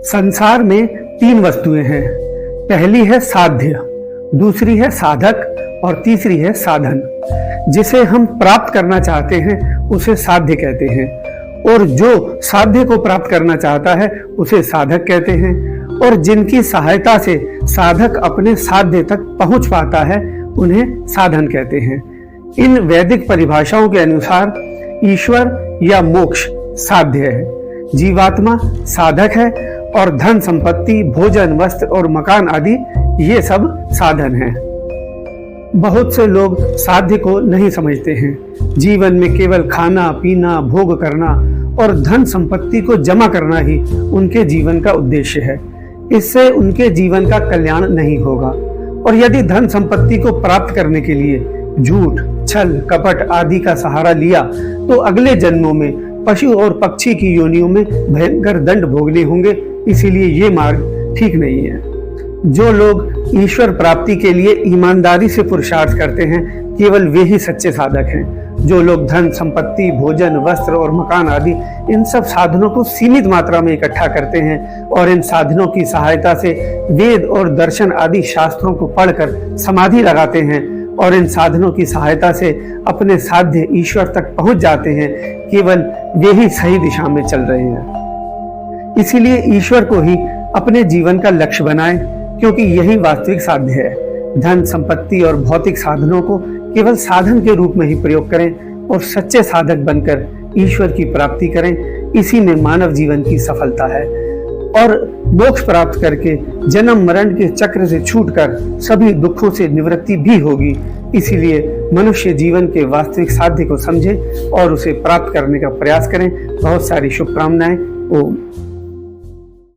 संसार में तीन वस्तुएं हैं। पहली है साध्य, दूसरी है साधक और तीसरी है साधन। जिसे हम प्राप्त करना चाहते हैं उसे साध्य कहते हैं, और जो साध्य को प्राप्त करना चाहता है उसे साधक कहते हैं, और जिनकी सहायता से साधक अपने साध्य तक पहुंच पाता है उन्हें साधन कहते हैं। इन वैदिक परिभाषाओं के अनुसार ईश्वर या मोक्ष साध्य है, जीवात्मा साधक है, और धन संपत्ति, भोजन, वस्त्र और मकान आदि ये सब साधन हैं। बहुत से लोग साध्य को नहीं समझते हैं। जीवन में केवल खाना पीना, भोग करना और धन संपत्ति को जमा करना ही उनके जीवन का उद्देश्य है। इससे उनके जीवन का कल्याण नहीं होगा, और यदि धन संपत्ति को प्राप्त करने के लिए झूठ, छल, कपट आदि का सहारा लिया तो अगले जन्मों में पशु और पक्षी की योनियों में भयंकर दंड भोगने होंगे। इसीलिए ये मार्ग ठीक नहीं है। जो लोग ईश्वर प्राप्ति के लिए ईमानदारी से पुरुषार्थ करते हैं, केवल वे ही सच्चे साधक हैं। जो लोग धन संपत्ति, भोजन, वस्त्र और मकान आदि इन सब साधनों को सीमित मात्रा में इकट्ठा करते हैं और इन साधनों की सहायता से वेद और दर्शन आदि शास्त्रों को पढ़कर समाधि लगाते हैं और इन साधनों की सहायता से अपने साध्य ईश्वर तक पहुंच जाते हैं, केवल वे ही सही दिशा में चल रहे हैं। इसीलिए ईश्वर को ही अपने जीवन का लक्ष्य बनाएं, क्योंकि यही वास्तविक साध्य है। धन संपत्ति और भौतिक साधनों को केवल साधन के रूप में ही प्रयोग करें और सच्चे साधक बनकर ईश्वर की प्राप्ति करें। इसी में मानव जीवन की सफलता है, और मोक्ष प्राप्त करके जन्म मरण के चक्र से छूटकर सभी दुखों से निवृत्ति भी होगी। इसीलिए मनुष्य जीवन के वास्तविक साध्य को समझे और उसे प्राप्त करने का प्रयास करें। बहुत सारी शुभकामनाएं। ओम।